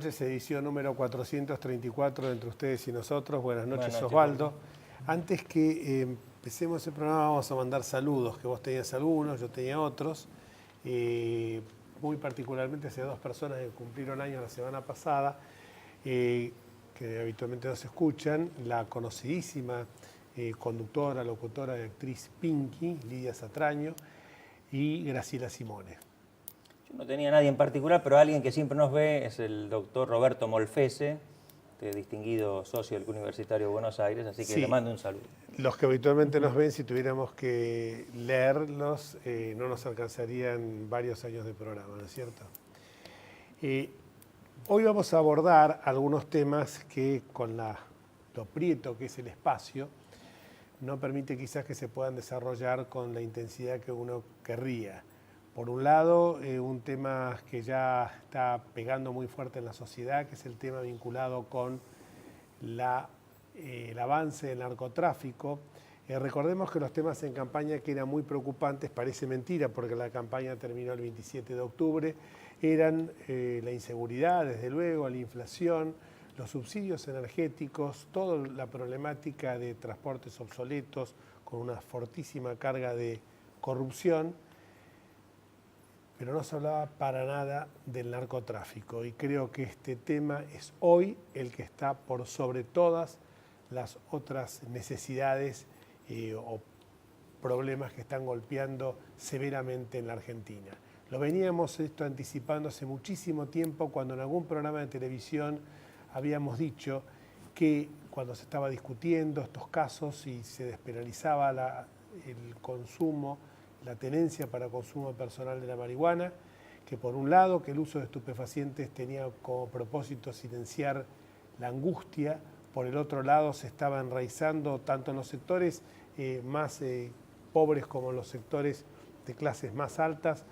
noches, edición número 434 de Entre Ustedes y Nosotros. Buenas noches, Buenas noches, Osvaldo. Antes que empecemos el programa vamos a mandar saludos, que vos tenías algunos, yo tenía otros. Muy particularmente hacia dos personas que cumplieron años la semana pasada, que habitualmente nos escuchan, la conocidísima conductora, locutora y actriz Pinky, Lidia Satraño, y Graciela Simone. Yo no tenía nadie en particular, pero alguien que siempre nos ve es el doctor Roberto Molfese, distinguido socio del Universitario de Buenos Aires, así que Sí. le mando un saludo. Los que habitualmente nos ven, si tuviéramos que leerlos, no nos alcanzarían varios años de programa, ¿no es cierto? Hoy vamos a abordar algunos temas que con lo prieto que es el espacio, no permite quizás que se puedan desarrollar con la intensidad que uno querría. Por un lado, un tema que ya está pegando muy fuerte en la sociedad, que es el tema vinculado con el avance del narcotráfico. Recordemos que los temas en campaña que eran muy preocupantes, parece mentira porque la campaña terminó el 27 de octubre, eran la inseguridad, desde luego, la inflación, los subsidios energéticos, toda la problemática de transportes obsoletos con una fortísima carga de corrupción, pero no se hablaba para nada del narcotráfico y creo que este tema es hoy el que está por sobre todas las otras necesidades o problemas que están golpeando severamente en la Argentina. Lo veníamos anticipando hace muchísimo tiempo cuando en algún programa de televisión habíamos dicho que cuando se estaba discutiendo estos casos y se despenalizaba el consumo, la tenencia para consumo personal de la marihuana, que por un lado que el uso de estupefacientes tenía como propósito silenciar la angustia, por el otro lado se estaba enraizando tanto en los sectores más pobres como en los sectores de clases más altas,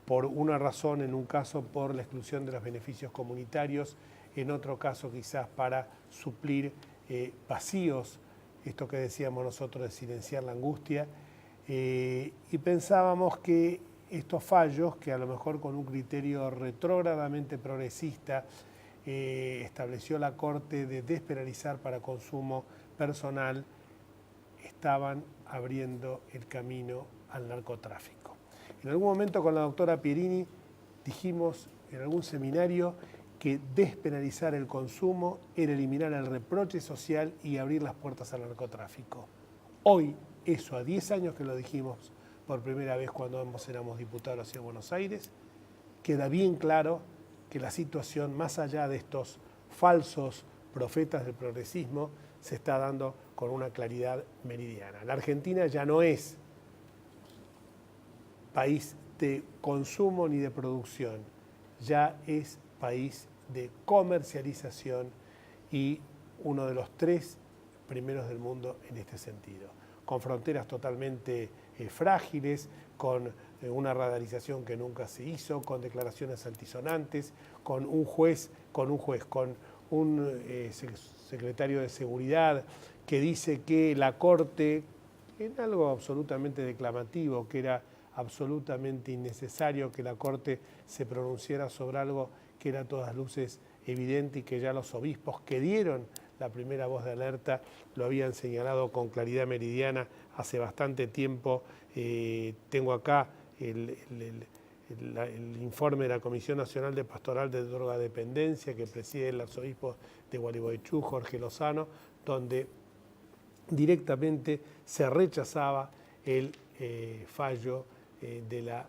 por una razón, en un caso por la exclusión de los beneficios comunitarios, en otro caso quizás para suplir vacíos, esto que decíamos nosotros de silenciar la angustia, y pensábamos que estos fallos, que a lo mejor con un criterio retrógradamente progresista estableció la Corte de despenalizar para consumo personal, estaban abriendo el camino al narcotráfico. En algún momento con la doctora Pierini dijimos en algún seminario que despenalizar el consumo era eliminar el reproche social y abrir las puertas al narcotráfico. Hoy, eso a 10 años que lo dijimos por primera vez cuando ambos éramos diputados de la Ciudad de Buenos Aires, queda bien claro que la situación, más allá de estos falsos profetas del progresismo, se está dando con una claridad meridiana. La Argentina ya no es país de consumo ni de producción, ya es país de comercialización y uno de los 3 primeros del mundo en este sentido, con fronteras totalmente frágiles, con una radarización que nunca se hizo, con declaraciones altisonantes, con un secretario de Seguridad que dice que la Corte, en algo absolutamente declamativo, que era absolutamente innecesario que la Corte se pronunciara sobre algo que era a todas luces evidente y que ya los obispos que dieron la primera voz de alerta lo habían señalado con claridad meridiana hace bastante tiempo. Tengo acá el informe de la Comisión Nacional de Pastoral de Drogadependencia que preside el arzobispo de Gualeguaychú, Jorge Lozano, donde directamente se rechazaba el fallo de la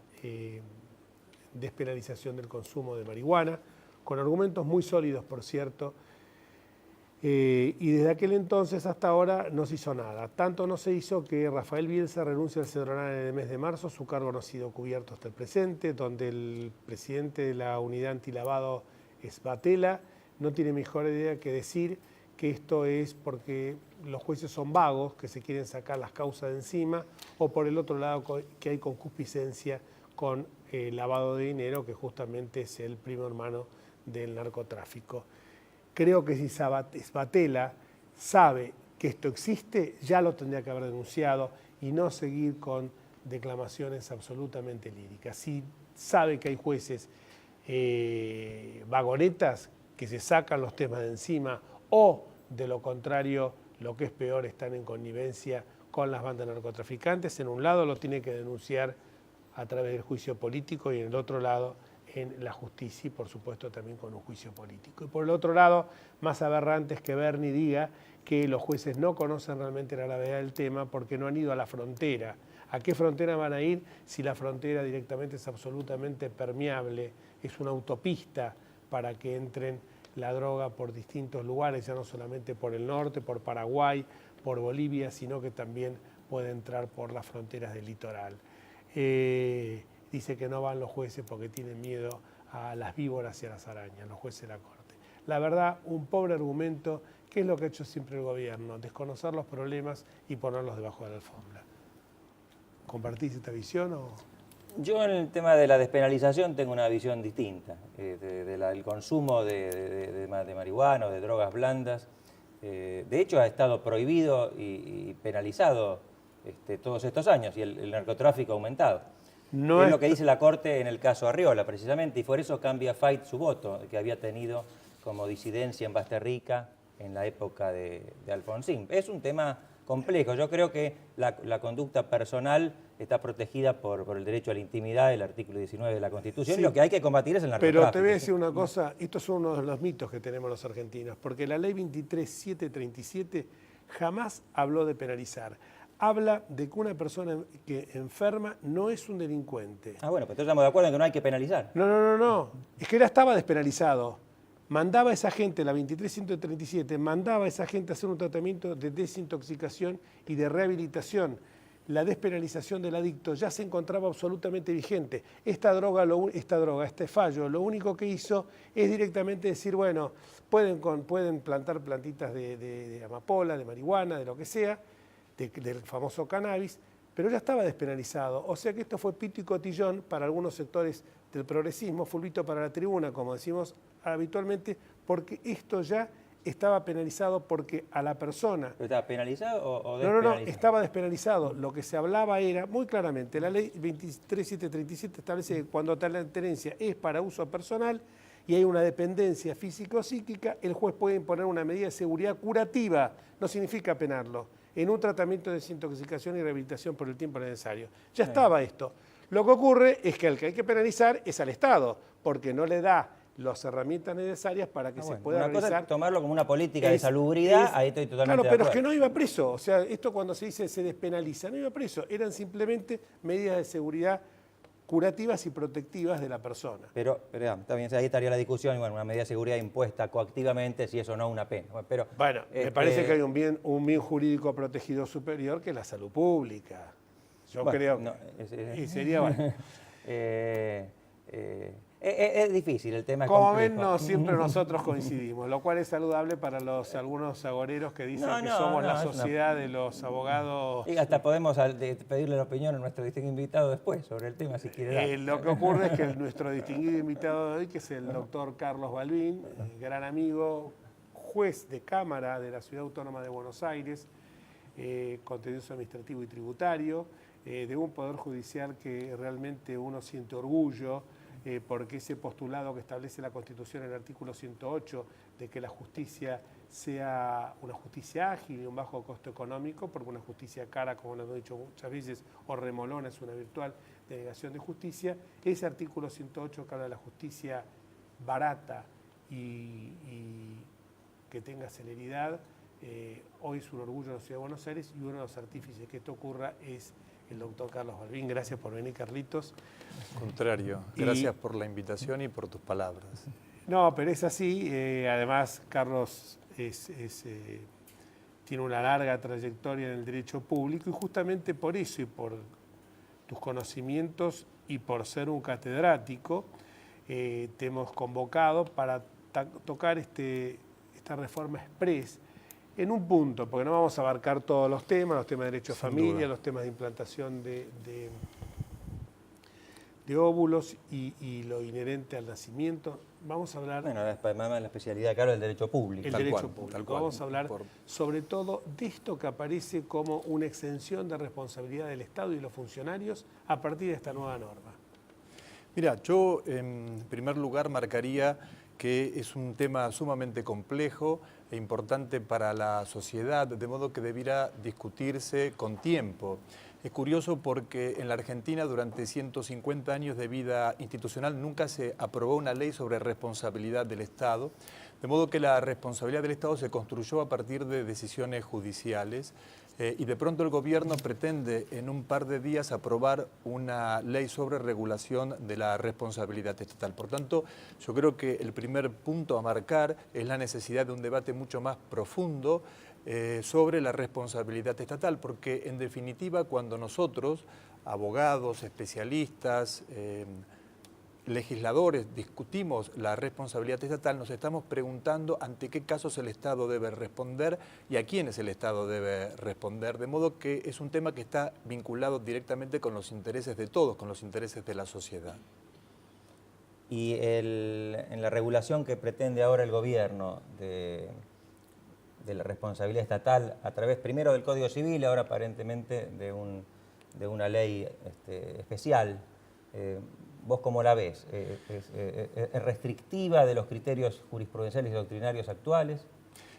despenalización del consumo de marihuana, con argumentos muy sólidos, por cierto, y desde aquel entonces hasta ahora no se hizo nada. Tanto no se hizo que Rafael Bielsa renuncia al Cedronal en el mes de marzo, su cargo no ha sido cubierto hasta el presente, donde el presidente de la unidad antilavado es Batela, no tiene mejor idea que decir que esto es porque los jueces son vagos, que se quieren sacar las causas de encima, o por el otro lado que hay concupiscencia con el lavado de dinero, que justamente es el primo hermano del narcotráfico. Creo que si Batela sabe que esto existe, ya lo tendría que haber denunciado y no seguir con declamaciones absolutamente líricas. Si sabe que hay jueces vagonetas que se sacan los temas de encima o, de lo contrario, lo que es peor, están en connivencia con las bandas narcotraficantes. En un lado lo tiene que denunciar a través del juicio político y en el otro lado en la justicia y por supuesto también con un juicio político. Y por el otro lado, más aberrante es que Bernie diga que los jueces no conocen realmente la gravedad del tema porque no han ido a la frontera. ¿A qué frontera van a ir si la frontera directamente es absolutamente permeable? Es una autopista para que entren la droga por distintos lugares, ya no solamente por el norte, por Paraguay, por Bolivia, sino que también puede entrar por las fronteras del litoral. Dice que no van los jueces porque tienen miedo a las víboras y a las arañas, los jueces de la Corte. La verdad, un pobre argumento, que es lo que ha hecho siempre el gobierno, desconocer los problemas y ponerlos debajo de la alfombra. ¿Compartís esta visión o...? Yo en el tema de la despenalización tengo una visión distinta, del consumo de marihuana o de drogas blandas. De hecho ha estado prohibido y penalizado todos estos años y el narcotráfico ha aumentado. No es lo que dice la Corte en el caso Arriola, precisamente, y por eso cambia Fait su voto, que había tenido como disidencia en Basterrica en la época de Alfonsín. Es un tema complejo. Yo creo que la conducta personal está protegida por el derecho a la intimidad, el artículo 19 de la Constitución, sí, y lo que hay que combatir es el narcotráfico. Pero te voy a decir una cosa, esto es uno de los mitos que tenemos los argentinos, porque la ley 23.737 jamás habló de penalizar. Habla de que una persona que enferma no es un delincuente. Ah, bueno, pues entonces estamos de acuerdo en que no hay que penalizar. No. Es que ya estaba despenalizado. Mandaba a esa gente, la 23.137, mandaba a esa gente a hacer un tratamiento de desintoxicación y de rehabilitación. La despenalización del adicto ya se encontraba absolutamente vigente. Este fallo, lo único que hizo es directamente decir, bueno, pueden plantar plantitas de amapola, de marihuana, de lo que sea, del famoso cannabis, pero ya estaba despenalizado. O sea que esto fue pito y cotillón para algunos sectores del progresismo, fulbito para la tribuna, como decimos habitualmente, porque esto ya estaba penalizado porque a la persona... ¿Pero estaba penalizado o despenalizado? No, estaba despenalizado. Lo que se hablaba era, muy claramente, la ley 23.737 establece que cuando la tenencia es para uso personal y hay una dependencia físico-psíquica, el juez puede imponer una medida de seguridad curativa, no significa penarlo, en un tratamiento de desintoxicación y rehabilitación por el tiempo necesario. Ya estaba esto. Lo que ocurre es que al que hay que penalizar es al Estado, porque no le da las herramientas necesarias para que se pueda realizar. Una cosa es tomarlo como una política de salubridad, ahí estoy totalmente de acuerdo. Claro, pero es que no iba preso. O sea, esto cuando se dice se despenaliza, no iba preso. Eran simplemente medidas de seguridad curativas y protectivas de la persona. Pero está bien, ahí estaría la discusión, y bueno, una medida de seguridad impuesta coactivamente, si eso no es una pena. Bueno, me parece que hay un bien jurídico protegido superior que es la salud pública. Yo creo que sería bueno. Es difícil, el tema es Como complejo. ven, no siempre nosotros coincidimos, lo cual es saludable para algunos agoreros que dicen que somos la sociedad de los abogados. Y hasta podemos pedirle la opinión a nuestro distinguido invitado después sobre el tema, si quiere dar. Lo que ocurre es que nuestro distinguido invitado de hoy, que es el doctor Carlos Balbín, gran amigo, juez de Cámara de la Ciudad Autónoma de Buenos Aires, contencioso administrativo y tributario, de un poder judicial que realmente uno siente orgullo, porque ese postulado que establece la Constitución en el artículo 108 de que la justicia sea una justicia ágil y un bajo costo económico, porque una justicia cara, como lo hemos dicho muchas veces, o remolona, es una virtual denegación de justicia. Ese artículo 108 que habla de la justicia barata y que tenga celeridad, hoy es un orgullo de la Ciudad de Buenos Aires y uno de los artífices que esto ocurra es el doctor Carlos Balbín. Gracias por venir, Carlitos. Al contrario, gracias por la invitación y por tus palabras. No, pero es así. Además, Carlos tiene una larga trayectoria en el derecho público y justamente por eso y por tus conocimientos y por ser un catedrático, te hemos convocado para tocar esta reforma express en un punto, porque no vamos a abarcar todos los temas de derecho de familia, los temas de implantación de óvulos y lo inherente al nacimiento. Vamos a hablar... Bueno, la especialidad, claro, del derecho público. El derecho público. Vamos a hablar sobre todo de esto que aparece como una exención de responsabilidad del Estado y de los funcionarios a partir de esta nueva norma. Mira, yo en primer lugar marcaría que es un tema sumamente complejo e importante para la sociedad, de modo que debiera discutirse con tiempo. Es curioso porque en la Argentina durante 150 años de vida institucional nunca se aprobó una ley sobre responsabilidad del Estado, de modo que la responsabilidad del Estado se construyó a partir de decisiones judiciales y de pronto el gobierno pretende en un par de días aprobar una ley sobre regulación de la responsabilidad estatal. Por tanto, yo creo que el primer punto a marcar es la necesidad de un debate mucho más profundo sobre la responsabilidad estatal, porque en definitiva cuando nosotros, abogados, especialistas, legisladores, discutimos la responsabilidad estatal, nos estamos preguntando ante qué casos el Estado debe responder y a quiénes el Estado debe responder, de modo que es un tema que está vinculado directamente con los intereses de todos, con los intereses de la sociedad. Y en la regulación que pretende ahora el gobierno de la responsabilidad estatal a través primero del Código Civil, ahora aparentemente de una ley especial, ¿vos cómo la ves? ¿Es restrictiva de los criterios jurisprudenciales y doctrinarios actuales?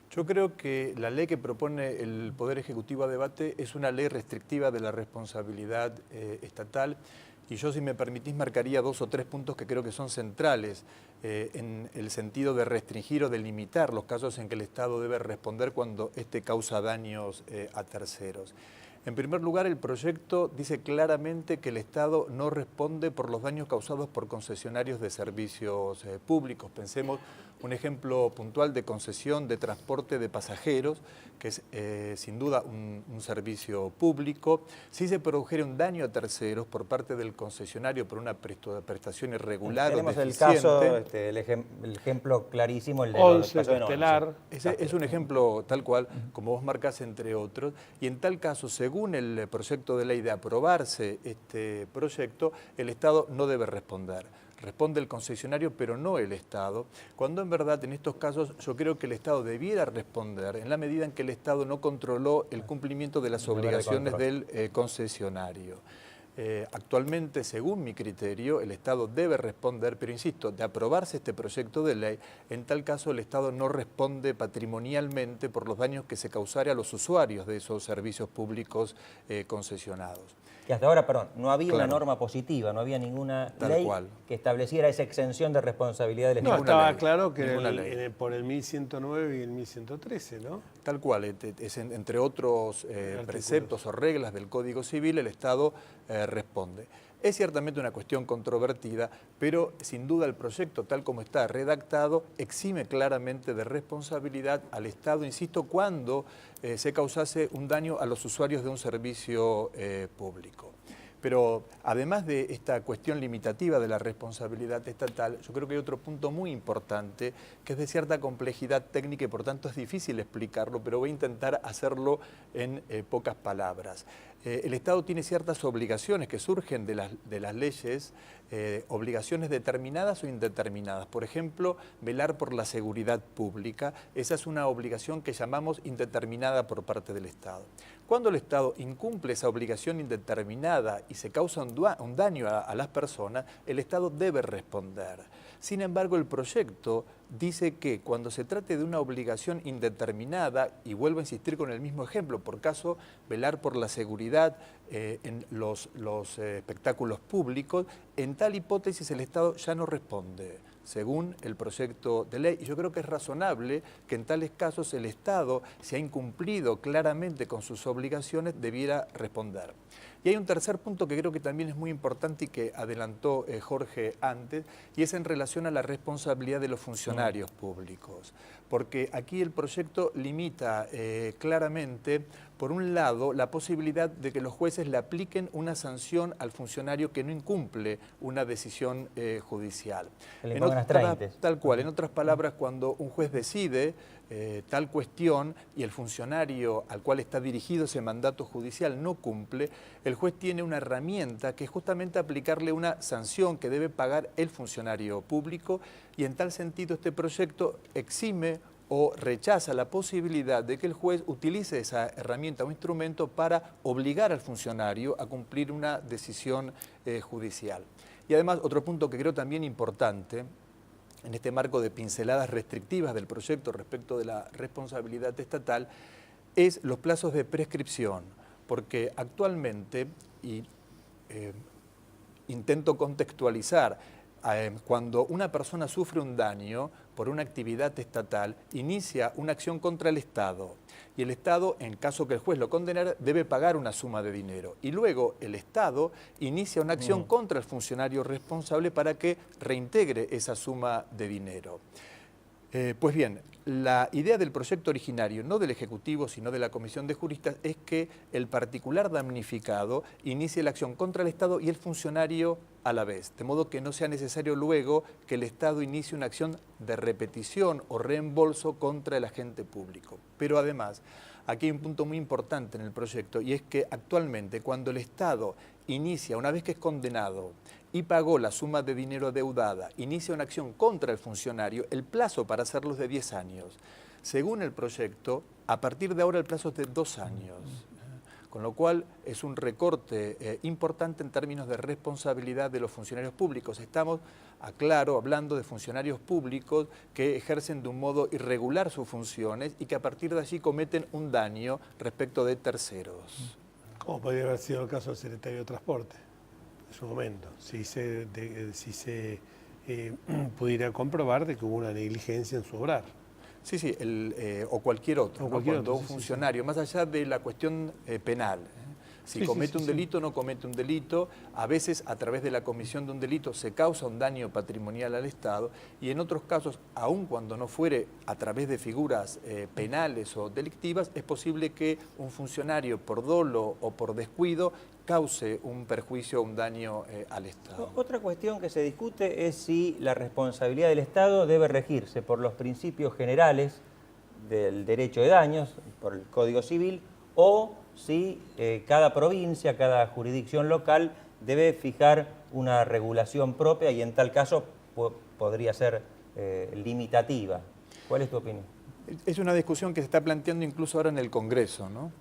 Yo creo que la ley que propone el Poder Ejecutivo a debate es una ley restrictiva de la responsabilidad estatal y yo, si me permitís, marcaría 2 o 3 puntos que creo que son centrales en el sentido de restringir o de limitar los casos en que el Estado debe responder cuando éste causa daños a terceros. En primer lugar, el proyecto dice claramente que el Estado no responde por los daños causados por concesionarios de servicios públicos. Pensemos un ejemplo puntual de concesión de transporte de pasajeros, que es sin duda un servicio público. Si se produjera un daño a terceros por parte del concesionario por una prestación irregular o deficiente... Tenemos el caso, el ejemplo clarísimo, el de Estelar. Es un ejemplo tal cual, como vos marcás, entre otros, y en tal caso, según el proyecto de ley de aprobarse este proyecto, el Estado no debe responder. Responde el concesionario, pero no el Estado, cuando en verdad en estos casos yo creo que el Estado debiera responder en la medida en que el Estado no controló el cumplimiento de las obligaciones del concesionario. Actualmente, según mi criterio, el Estado debe responder, pero insisto, de aprobarse este proyecto de ley, en tal caso el Estado no responde patrimonialmente por los daños que se causara a los usuarios de esos servicios públicos concesionados. Que hasta ahora, perdón, no había una norma positiva, no había ninguna ley que estableciera esa exención de responsabilidad del Estado. No, estaba claro que por el 1109 y el 1113, ¿no? Tal cual, entre otros preceptos o reglas del Código Civil, el Estado responde. Es ciertamente una cuestión controvertida, pero sin duda el proyecto, tal como está redactado, exime claramente de responsabilidad al Estado, insisto, cuando se causase un daño a los usuarios de un servicio público. Pero además de esta cuestión limitativa de la responsabilidad estatal, yo creo que hay otro punto muy importante que es de cierta complejidad técnica y por tanto es difícil explicarlo, pero voy a intentar hacerlo en pocas palabras. El Estado tiene ciertas obligaciones que surgen de las leyes, obligaciones determinadas o indeterminadas. Por ejemplo, velar por la seguridad pública. Esa es una obligación que llamamos indeterminada por parte del Estado. Cuando el Estado incumple esa obligación indeterminada y se causa un daño a las personas, el Estado debe responder. Sin embargo, el proyecto dice que cuando se trate de una obligación indeterminada, y vuelvo a insistir con el mismo ejemplo, por caso, velar por la seguridad en los espectáculos públicos, en tal hipótesis el Estado ya no responde, según el proyecto de ley. Y yo creo que es razonable que en tales casos el Estado, si ha incumplido claramente con sus obligaciones, debiera responder. Y hay un tercer punto que creo que también es muy importante y que adelantó Jorge antes, y es en relación a la responsabilidad de los funcionarios públicos. Porque aquí el proyecto limita claramente, por un lado, la posibilidad de que los jueces le apliquen una sanción al funcionario que no incumple una decisión judicial. Tal cual, en otras palabras, cuando un juez decide tal cuestión y el funcionario al cual está dirigido ese mandato judicial no cumple, el juez tiene una herramienta que es justamente aplicarle una sanción que debe pagar el funcionario público, y en tal sentido este proyecto exime o rechaza la posibilidad de que el juez utilice esa herramienta o instrumento para obligar al funcionario a cumplir una decisión judicial. Y además, otro punto que creo también importante, en este marco de pinceladas restrictivas del proyecto respecto de la responsabilidad estatal, es los plazos de prescripción, porque actualmente, y intento contextualizar, cuando una persona sufre un daño por una actividad estatal, inicia una acción contra el Estado. Y el Estado, en caso que el juez lo condenara, debe pagar una suma de dinero. Y luego el Estado inicia una acción contra el funcionario responsable para que reintegre esa suma de dinero. Pues bien, la idea del proyecto originario, no del Ejecutivo, sino de la Comisión de Juristas, es que el particular damnificado inicie la acción contra el Estado y el funcionario a la vez, de modo que no sea necesario luego que el Estado inicie una acción de repetición o reembolso contra el agente público. Pero además, aquí hay un punto muy importante en el proyecto, y es que actualmente cuando el Estado inicia, una vez que es condenado y pagó la suma de dinero adeudada, inicia una acción contra el funcionario, el plazo para hacerlo es de 10 años. Según el proyecto, a partir de ahora el plazo es de 2 años. Con lo cual es un recorte importante en términos de responsabilidad de los funcionarios públicos. Estamos, aclaro, hablando de funcionarios públicos que ejercen de un modo irregular sus funciones y que a partir de allí cometen un daño respecto de terceros. Como podría haber sido el caso del secretario de Transporte en su momento, si se pudiera comprobar de que hubo una negligencia en su obrar. Sí, sí, o cualquier otro, cuando un funcionario, más allá de la cuestión penal, si comete un delito o no comete un delito, a veces a través de la comisión de un delito se causa un daño patrimonial al Estado, y en otros casos, aun cuando no fuere a través de figuras penales o delictivas, es posible que un funcionario por dolo o por descuido cause un perjuicio o un daño al Estado. Otra cuestión que se discute es si la responsabilidad del Estado debe regirse por los principios generales del derecho de daños, por el Código Civil, o si cada provincia, cada jurisdicción local debe fijar una regulación propia y en tal caso podría ser limitativa. ¿Cuál es tu opinión? Es una discusión que se está planteando incluso ahora en el Congreso, ¿no?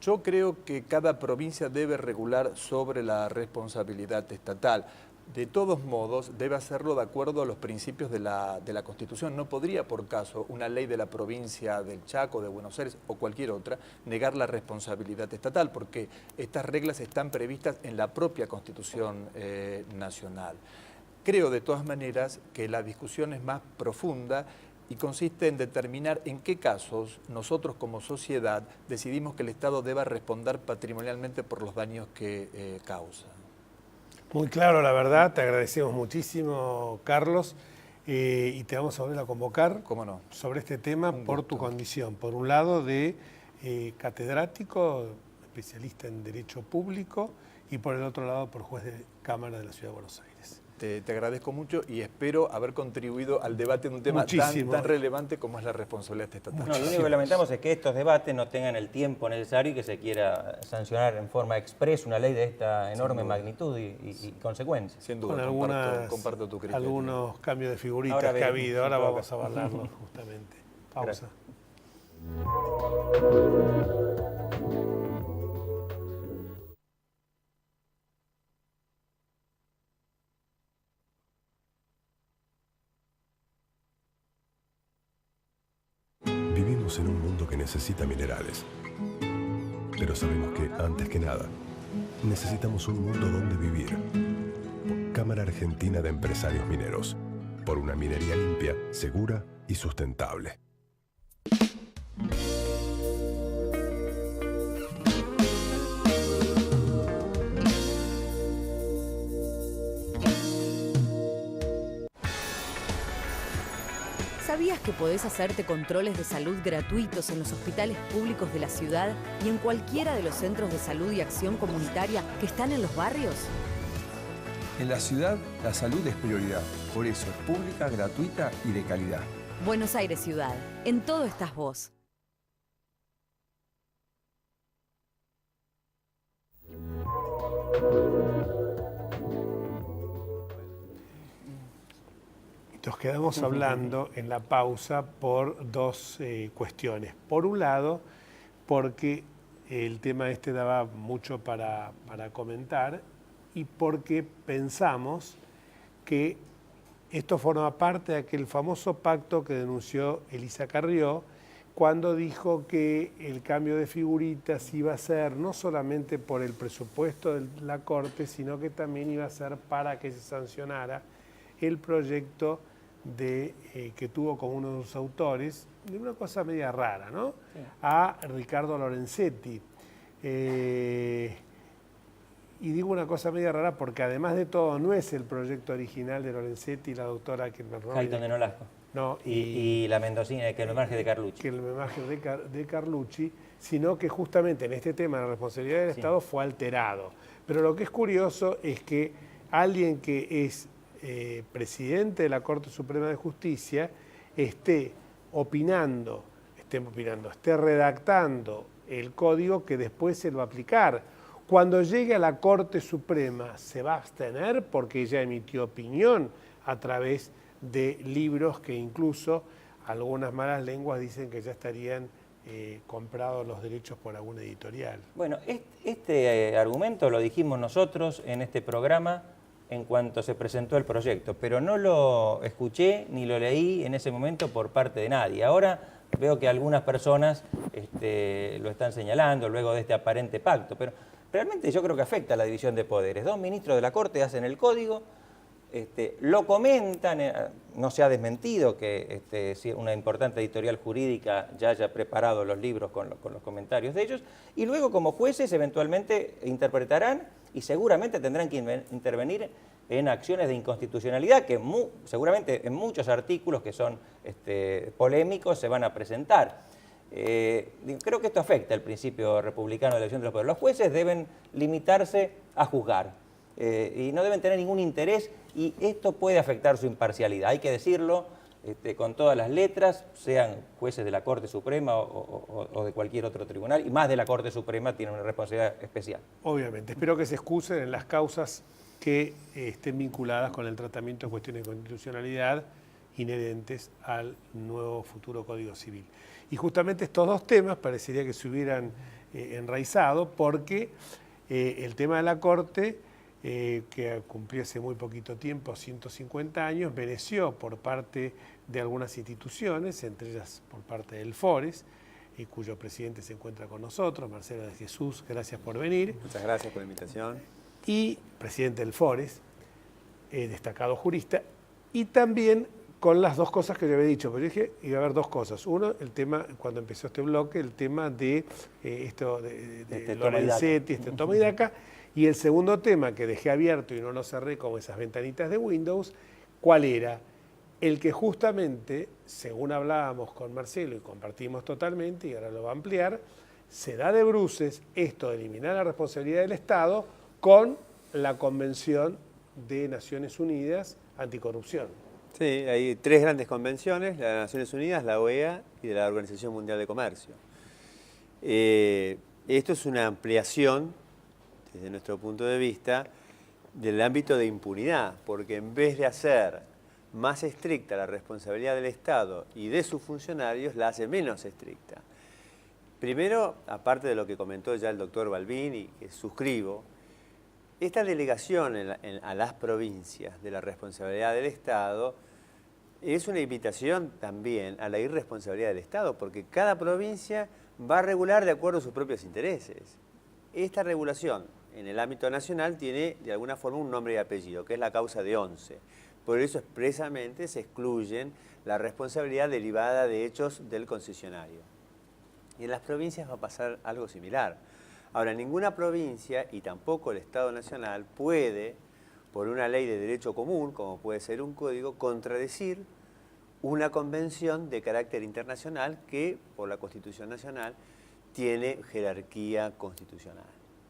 Yo creo que cada provincia debe regular sobre la responsabilidad estatal. De todos modos, debe hacerlo de acuerdo a los principios de la Constitución. No podría, por caso, una ley de la provincia del Chaco, de Buenos Aires o cualquier otra, negar la responsabilidad estatal, porque estas reglas están previstas en la propia Constitución nacional. Creo, de todas maneras, que la discusión es más profunda y consiste en determinar en qué casos nosotros como sociedad decidimos que el Estado deba responder patrimonialmente por los daños que causa. Muy claro, la verdad, te agradecemos muchísimo, Carlos, y te vamos a volver a convocar. ¿Cómo no? Sobre este tema por tu condición. Por un lado, de catedrático, especialista en Derecho Público, y por el otro lado, por juez de Cámara de la Ciudad de Buenos Aires. Te agradezco mucho y espero haber contribuido al debate de un tema tan relevante como es la responsabilidad estatal. No, lo único que lamentamos es que estos debates no tengan el tiempo necesario y que se quiera sancionar en forma expresa una ley de esta enorme magnitud y consecuencia. Sin duda, comparto tu criterio. Algunos cambios de figuritas que ha habido, ahora vamos a hablarlos justamente. Pausa. Vivimos en un mundo que necesita minerales, pero sabemos que, antes que nada, necesitamos un mundo donde vivir. Cámara Argentina de Empresarios Mineros, por una minería limpia, segura y sustentable. ¿Sabías que podés hacerte controles de salud gratuitos en los hospitales públicos de la ciudad y en cualquiera de los centros de salud y acción comunitaria que están en los barrios? En la ciudad, la salud es prioridad. Por eso es pública, gratuita y de calidad. Buenos Aires Ciudad. En todo estás vos. Nos quedamos hablando en la pausa por dos cuestiones. Por un lado, porque el tema este daba mucho para comentar, y porque pensamos que esto forma parte de aquel famoso pacto que denunció Elisa Carrió cuando dijo que el cambio de figuritas iba a ser no solamente por el presupuesto de la Corte, sino que también iba a ser para que se sancionara el proyecto que tuvo como uno de sus autores, de una cosa media rara, ¿no? Sí. A Ricardo Lorenzetti. Y digo una cosa media rara porque además de todo no es el proyecto original de Lorenzetti y la doctora Hayton de Nolasco. No, y la mendocina, que el homenaje de Carlucci. Que el homenaje de Carlucci, sino que justamente en este tema de la responsabilidad del Estado fue alterado. Pero lo que es curioso es que alguien que es presidente de la Corte Suprema de Justicia esté redactando el código que después se lo va a aplicar. Cuando llegue a la Corte Suprema se va a abstener porque ella emitió opinión a través de libros que incluso algunas malas lenguas dicen que ya estarían comprados los derechos por alguna editorial. Bueno, este argumento lo dijimos nosotros en este programa en cuanto se presentó el proyecto, pero no lo escuché ni lo leí en ese momento por parte de nadie. Ahora veo que algunas personas lo están señalando luego de este aparente pacto, pero realmente yo creo que afecta a la división de poderes. 2 ministros de la Corte hacen el código, lo comentan, no se ha desmentido que una importante editorial jurídica ya haya preparado los libros con los comentarios de ellos, y luego como jueces eventualmente interpretarán y seguramente tendrán que intervenir en acciones de inconstitucionalidad que seguramente en muchos artículos que son polémicos se van a presentar. Creo que esto afecta el principio republicano de la división de los poderes. Los jueces deben limitarse a juzgar y no deben tener ningún interés, y esto puede afectar su imparcialidad. Hay que decirlo con todas las letras, sean jueces de la Corte Suprema o de cualquier otro tribunal, y más de la Corte Suprema tienen una responsabilidad especial. Obviamente. Espero que se excusen en las causas que estén vinculadas con el tratamiento de cuestiones de constitucionalidad inherentes al nuevo futuro Código Civil. Y justamente estos dos temas parecería que se hubieran enraizado porque el tema de la Corte, que cumplió hace muy poquito tiempo, 150 años, mereció por parte de algunas instituciones, entre ellas por parte del FORES, cuyo presidente se encuentra con nosotros, Marcelo de Jesús, gracias por venir. Muchas gracias por la invitación. Y presidente del FORES, destacado jurista, y también con las dos cosas que yo había dicho, pero yo dije iba a haber dos cosas. Uno, el tema, cuando empezó este bloque, el tema de esto de Lorenzetti, toma y daca, y el segundo tema que dejé abierto y no lo cerré como esas ventanitas de Windows, ¿cuál era? El que justamente, según hablábamos con Marcelo y compartimos totalmente, y ahora lo va a ampliar, se da de bruces esto de eliminar la responsabilidad del Estado con la Convención de Naciones Unidas Anticorrupción. Sí, hay 3 grandes convenciones, la de Naciones Unidas, la OEA y de la Organización Mundial de Comercio. Esto es una ampliación, desde nuestro punto de vista, del ámbito de impunidad, porque en vez de hacer más estricta la responsabilidad del Estado y de sus funcionarios, la hace menos estricta. Primero, aparte de lo que comentó ya el doctor Balbín y que suscribo, esta delegación a las provincias de la responsabilidad del Estado es una invitación también a la irresponsabilidad del Estado, porque cada provincia va a regular de acuerdo a sus propios intereses. Esta regulación en el ámbito nacional tiene de alguna forma un nombre y apellido, que es la causa de 11. Por eso expresamente se excluyen la responsabilidad derivada de hechos del concesionario. Y en las provincias va a pasar algo similar. Ahora, ninguna provincia y tampoco el Estado Nacional puede, por una ley de derecho común, como puede ser un código, contradecir una convención de carácter internacional que, por la Constitución Nacional, tiene jerarquía constitucional.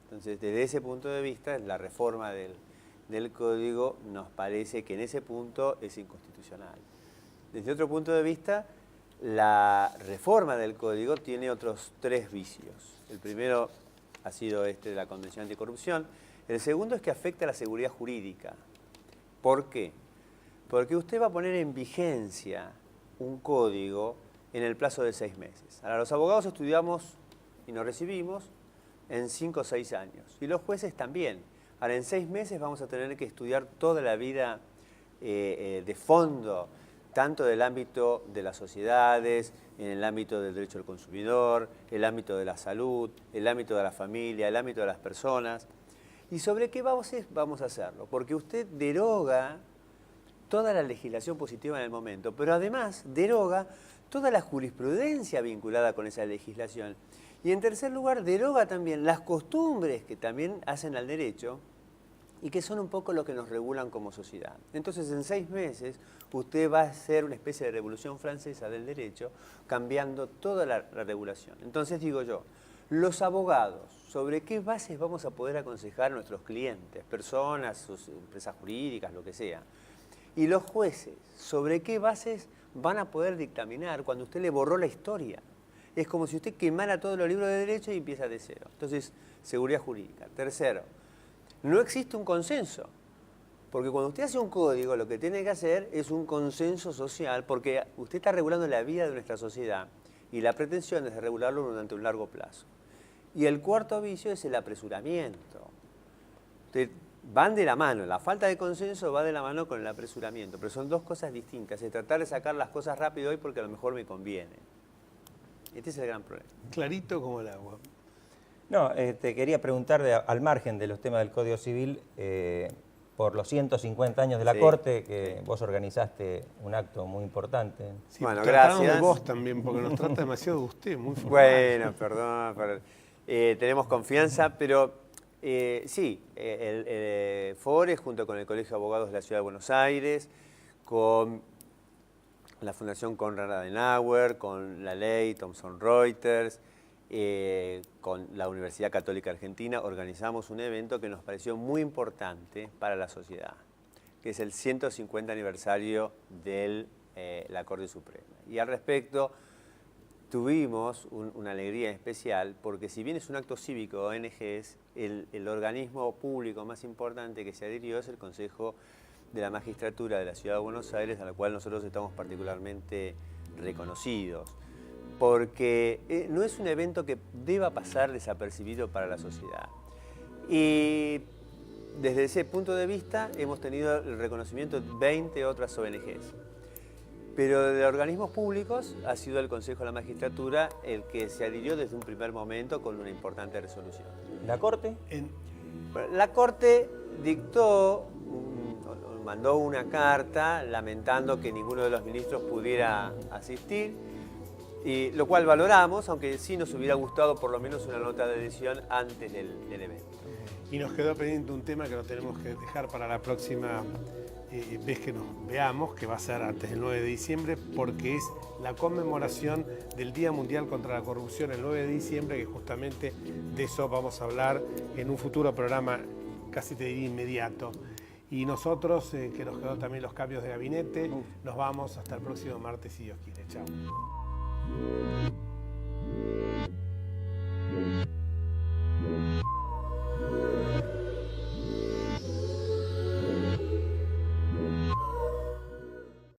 Entonces, desde ese punto de vista, la reforma del código nos parece que en ese punto es inconstitucional. Desde otro punto de vista, la reforma del código tiene otros 3 vicios. El primero ha sido de la Convención Anticorrupción. El segundo es que afecta a la seguridad jurídica. ¿Por qué? Porque usted va a poner en vigencia un código en el plazo de 6 meses. Ahora, los abogados estudiamos y nos recibimos en 5 o 6 años. Y los jueces también. Ahora, en 6 meses vamos a tener que estudiar toda la vida de fondo, tanto del ámbito de las sociedades, en el ámbito del derecho del consumidor, el ámbito de la salud, el ámbito de la familia, el ámbito de las personas. ¿Y sobre qué vamos a hacerlo? Porque usted deroga toda la legislación positiva en el momento, pero además deroga toda la jurisprudencia vinculada con esa legislación. Y en tercer lugar, deroga también las costumbres que también hacen al derecho y que son un poco lo que nos regulan como sociedad. Entonces, en 6 meses, usted va a hacer una especie de revolución francesa del derecho, cambiando toda la regulación. Entonces, digo yo, los abogados, ¿sobre qué bases vamos a poder aconsejar a nuestros clientes, personas, sus empresas jurídicas, lo que sea? Y los jueces, ¿sobre qué bases van a poder dictaminar cuando usted le borró la historia? Es como si usted quemara todos los libros de derecho y empieza de cero. Entonces, seguridad jurídica. Tercero, no existe un consenso. Porque cuando usted hace un código, lo que tiene que hacer es un consenso social, porque usted está regulando la vida de nuestra sociedad y la pretensión es de regularlo durante un largo plazo. Y el cuarto vicio es el apresuramiento. Van de la mano, la falta de consenso va de la mano con el apresuramiento, pero son dos cosas distintas. Es tratar de sacar las cosas rápido hoy porque a lo mejor me conviene. Este es el gran problema. Clarito como el agua. No, te quería preguntar, al margen de los temas del Código Civil, por los 150 años de la Corte, que vos organizaste un acto muy importante. Sí, bueno, tratamos gracias. de vos también, porque nos trata demasiado de usted, muy formal. Bueno, perdón. Tenemos confianza, pero sí, el FORES junto con el Colegio de Abogados de la Ciudad de Buenos Aires, con la Fundación Konrad Adenauer, con la ley Thomson Reuters, con la Universidad Católica Argentina, organizamos un evento que nos pareció muy importante para la sociedad, que es el 150 aniversario de la Corte Suprema. Y al respecto tuvimos una alegría especial, porque si bien es un acto cívico de ONGs, el organismo público más importante que se adhirió es el Consejo de la Magistratura de la Ciudad de Buenos Aires, a la cual nosotros estamos particularmente reconocidos. Porque no es un evento que deba pasar desapercibido para la sociedad. Y desde ese punto de vista hemos tenido el reconocimiento de 20 otras ONGs. Pero de organismos públicos ha sido el Consejo de la Magistratura el que se adhirió desde un primer momento con una importante resolución. ¿La Corte? La Corte dictó, mandó una carta lamentando que ninguno de los ministros pudiera asistir, y lo cual valoramos, aunque sí nos hubiera gustado por lo menos una nota de adhesión antes del evento. Y nos quedó pendiente un tema que lo tenemos que dejar para la próxima vez que nos veamos, que va a ser antes del 9 de diciembre, porque es la conmemoración del Día Mundial contra la Corrupción el 9 de diciembre, que justamente de eso vamos a hablar en un futuro programa, casi te diría inmediato. Y nosotros, que nos quedó también los cambios de gabinete, nos vamos hasta el próximo martes, si Dios quiere. Chao.